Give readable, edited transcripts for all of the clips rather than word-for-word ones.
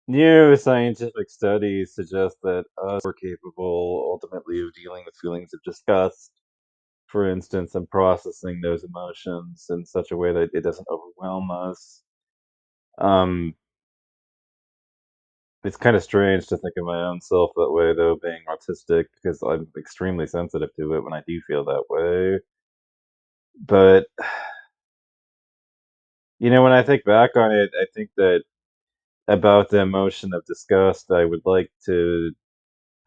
Neuroscientific studies suggest that us are capable ultimately of dealing with feelings of disgust, for instance, and processing those emotions in such a way that it doesn't overwhelm us. Um, it's kind of strange to think of my own self that way, though, being autistic, because I'm extremely sensitive to it when I do feel that way. But, when I think back on it, I think that about the emotion of disgust, I would like to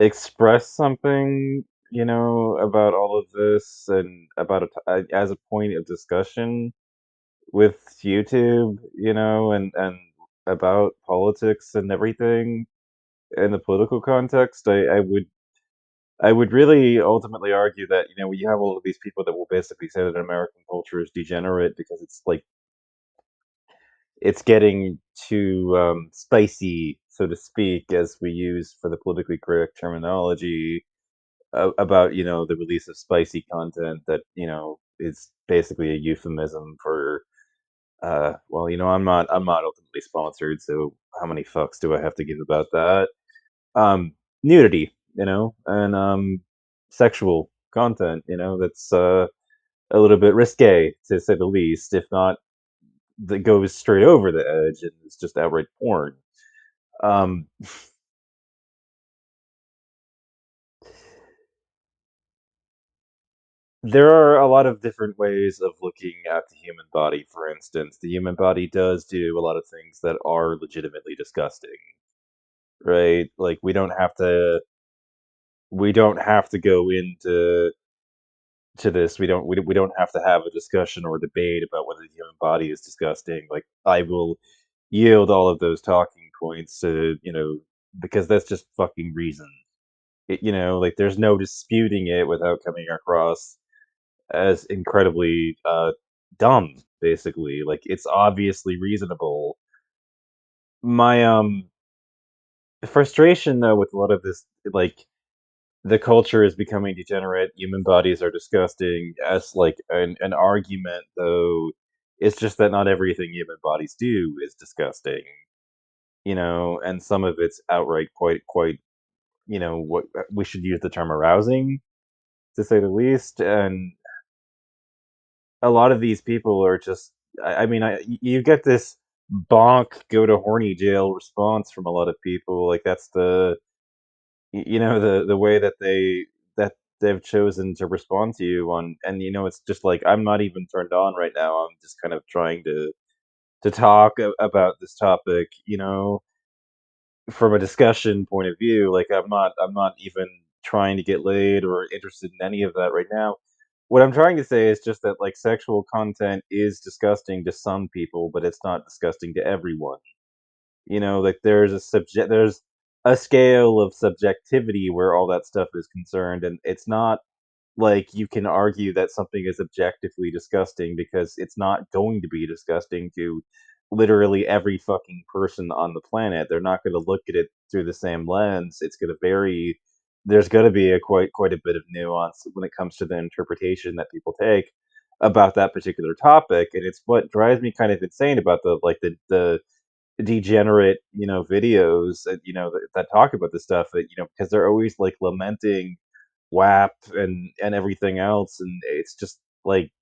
express something, about all of this and about as a point of discussion with YouTube, and about politics and everything in the political context. I would really ultimately argue that we have all of these people that will basically say that American culture is degenerate because it's like it's getting too spicy, so to speak, as we use for the politically correct terminology about the release of spicy content that is basically a euphemism for well, I'm not ultimately sponsored, so how many fucks do I have to give about that? Nudity, and sexual content, that's a little bit risque to say the least, if not that goes straight over the edge and is just outright porn. Um, There are a lot of different ways of looking at the human body, for instance. The human body does do a lot of things that are legitimately disgusting, right? Like we don't have to go into this. We don't have to have a discussion or debate about whether the human body is disgusting. Like I will yield all of those talking points to, because that's just fucking reason. Like there's no disputing it without coming across as incredibly dumb, basically. Like it's obviously reasonable. My frustration though with a lot of this, like the culture is becoming degenerate, human bodies are disgusting, as like an argument though, it's just that not everything human bodies do is disgusting, and some of it's outright quite, what we should use the term arousing, to say the least. And a lot of these people are just I mean, you get this bonk, go to horny jail response from a lot of people. Like that's the way that they've chosen to respond to you on. And it's just like I'm not even turned on right now. I'm just kind of trying to talk about this topic, from a discussion point of view. Like I'm not even trying to get laid or interested in any of that right now. What I'm trying to say is just that like sexual content is disgusting to some people, but it's not disgusting to everyone. Like there's a scale of subjectivity where all that stuff is concerned, and it's not like you can argue that something is objectively disgusting because it's not going to be disgusting to literally every fucking person on the planet. They're not going to look at it through the same lens. It's going to vary. There's going to be a quite a bit of nuance when it comes to the interpretation that people take about that particular topic, and it's what drives me kind of insane about the degenerate, videos that, that talk about this stuff, that, because they're always like lamenting WAP and everything else, and it's just like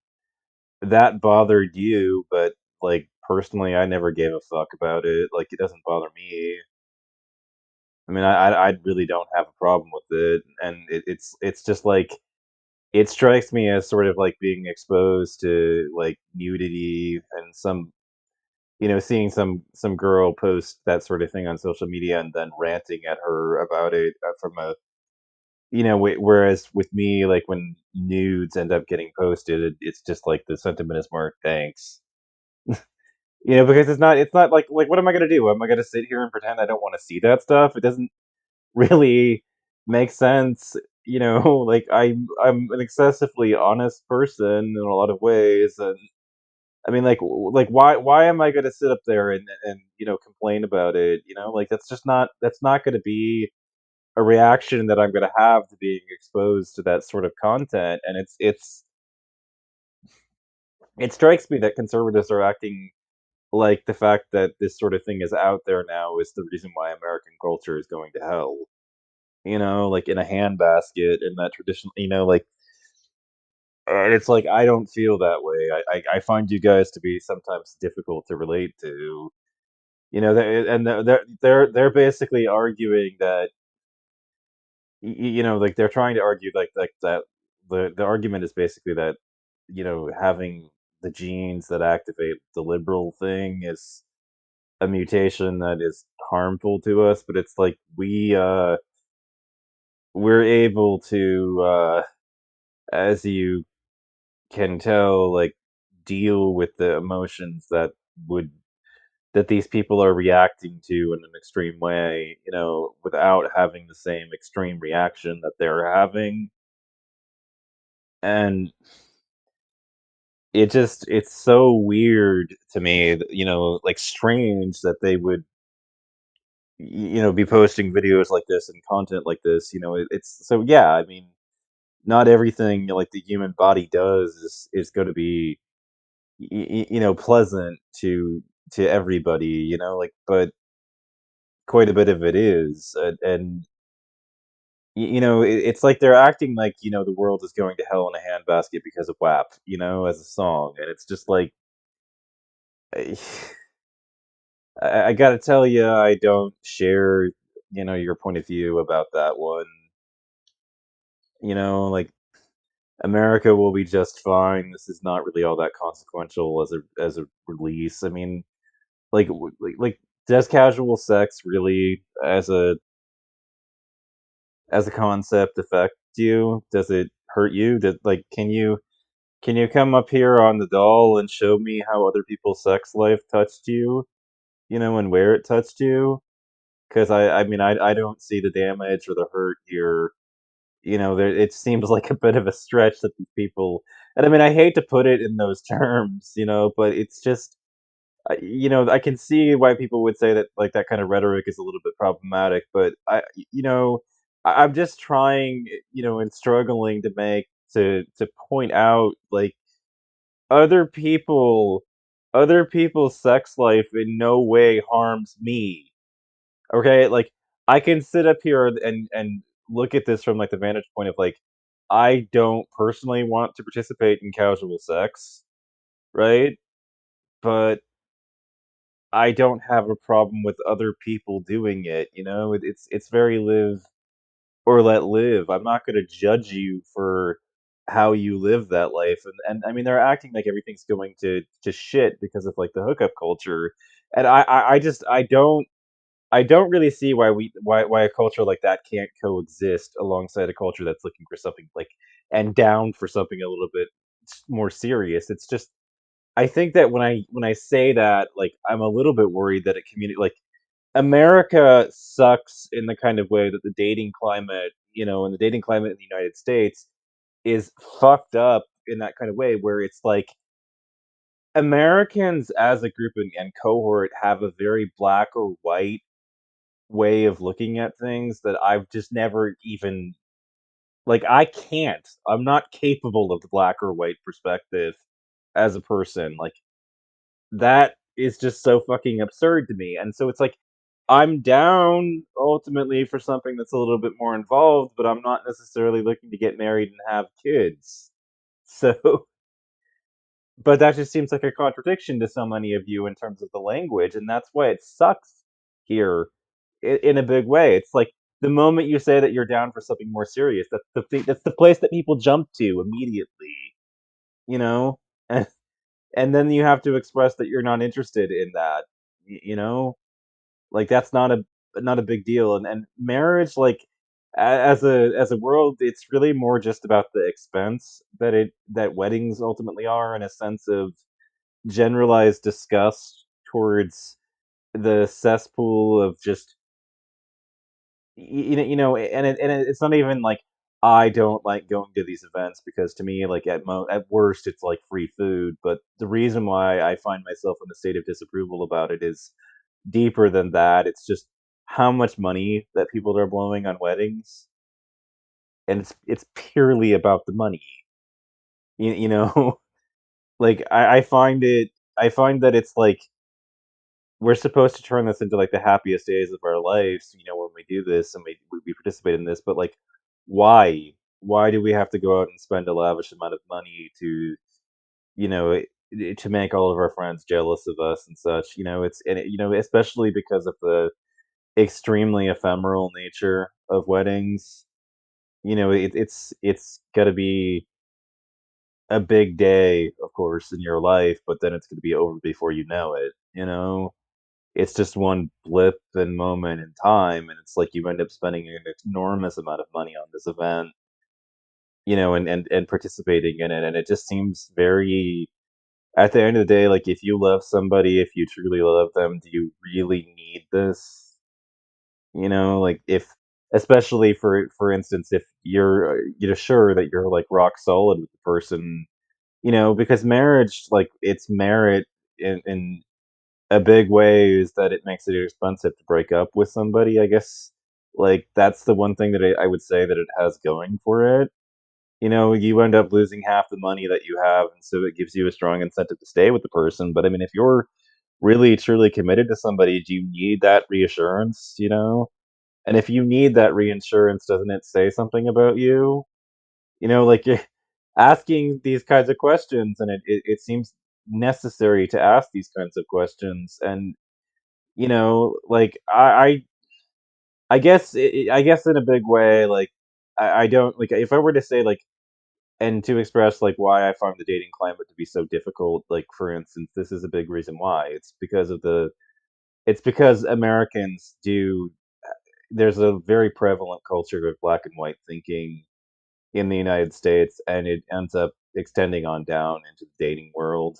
that bothered you, but like personally, I never gave a fuck about it. Like it doesn't bother me. I mean, I really don't have a problem with it, and it's just like it strikes me as sort of like being exposed to like nudity and seeing some girl post that sort of thing on social media and then ranting at her about it, from a whereas with me, like when nudes end up getting posted, it's just like the sentiment is more thanks. Because it's not like what am I gonna do? Am I gonna sit here and pretend I don't want to see that stuff? It doesn't really make sense. Like I'm an excessively honest person in a lot of ways, and I mean, like why am I gonna sit up there and complain about it? Like that's not gonna be a reaction that I'm gonna have to being exposed to that sort of content. And it strikes me that conservatives are acting like the fact that this sort of thing is out there now is the reason why American culture is going to hell. Like in a handbasket in that traditional, like, and it's like I don't feel that way. I find you guys to be sometimes difficult to relate to. And they're basically arguing that like they're trying to argue like that the argument is basically that having the genes that activate the liberal thing is a mutation that is harmful to us, but it's like we're able to as you can tell, like, deal with the emotions would that these people are reacting to in an extreme way, without having the same extreme reaction that they're having. And it's so weird to me, like strange that they would be posting videos like this and content like this. It's so yeah. I mean, not everything like the human body does is going to be pleasant to everybody. Like, but quite a bit of it is, and it's like they're acting like the world is going to hell in a handbasket because of WAP, as a song, and it's just like. I gotta tell you, I don't share, your point of view about that one. Like America will be just fine. This is not really all that consequential as a release. I mean, like does casual sex really as a concept affect you? Does it hurt you? Can you come up here on the doll and show me how other people's sex life touched you? And where it touched you? 'Cause I mean, I don't see the damage or the hurt here. It seems like a bit of a stretch that these people, and I mean, I hate to put it in those terms, but it's just, I can see why people would say that, like, that kind of rhetoric is a little bit problematic, but I'm just trying, and struggling to point out, like, other people other people's sex life in no way harms me. Okay, like, I can sit up here and look at this from, like, the vantage point of, like, I don't personally want to participate in casual sex, right? But I don't have a problem with other people doing it, it's very live or let live. I'm not gonna judge you for how you live that life, and I mean, they're acting like everything's going to shit because of, like, the hookup culture, and I don't really see why a culture like that can't coexist alongside a culture that's looking for something like and down for something a little bit more serious. It's just I think that when I say that, like, I'm a little bit worried that like America sucks in the kind of way that the dating climate in the United States is fucked up in that kind of way where it's like Americans as a group and cohort have a very black or white way of looking at things that I've just never even like I can't. I'm not capable of the black or white perspective as a person. Like that is just so fucking absurd to me. And so it's like I'm down ultimately for something that's a little bit more involved, but I'm not necessarily looking to get married and have kids. So but that just seems like a contradiction to so many of you in terms of the language, and that's why it sucks here in a big way. It's like the moment you say that you're down for something more serious, that's the place that people jump to immediately, you know, and then you have to express that you're not interested in that, like that's not a big deal, and marriage, like as a world, it's really more just about the expense that weddings ultimately are, in a sense of generalized disgust towards the cesspool of just it's not even like I don't like going to these events because to me, like at worst, it's like free food. But the reason why I find myself in a state of disapproval about it is deeper than that. It's just how much money that people are blowing on weddings, and it's purely about the money. You know, like I find that it's like we're supposed to turn this into, like, the happiest days of our lives, when we do this and we participate in this, but, like, why? Why do we have to go out and spend a lavish amount of money to, to make all of our friends jealous of us and such, especially because of the extremely ephemeral nature of weddings. It's gotta be a big day, of course, in your life, but then it's gonna be over before you know it, you know? It's just one blip and moment in time, and it's like you end up spending an enormous amount of money on this event, and participating in it, and it just seems very at the end of the day, like, if you love somebody, if you truly love them, do you really need this? Like, if especially for instance, if you're, sure that you're, like, rock solid with the person, because marriage, like, its merit in a big way is that it makes it expensive to break up with somebody, I guess, like, that's the one thing that I would say that it has going for it. You end up losing half the money that you have, and so it gives you a strong incentive to stay with the person, but, I mean, if you're really truly committed to somebody, do you need that reassurance? And if you need that reinsurance, doesn't it say something about you? Like, you're asking these kinds of questions, and it seems necessary to ask these kinds of questions, and, like, I guess in a big way, like, I don't like, if I were to say, like and to express, like, why I find the dating climate to be so difficult, like, for instance, this is a big reason why. It's because Americans do there's a very prevalent culture of black and white thinking in the United States, and it ends up extending on down into the dating world.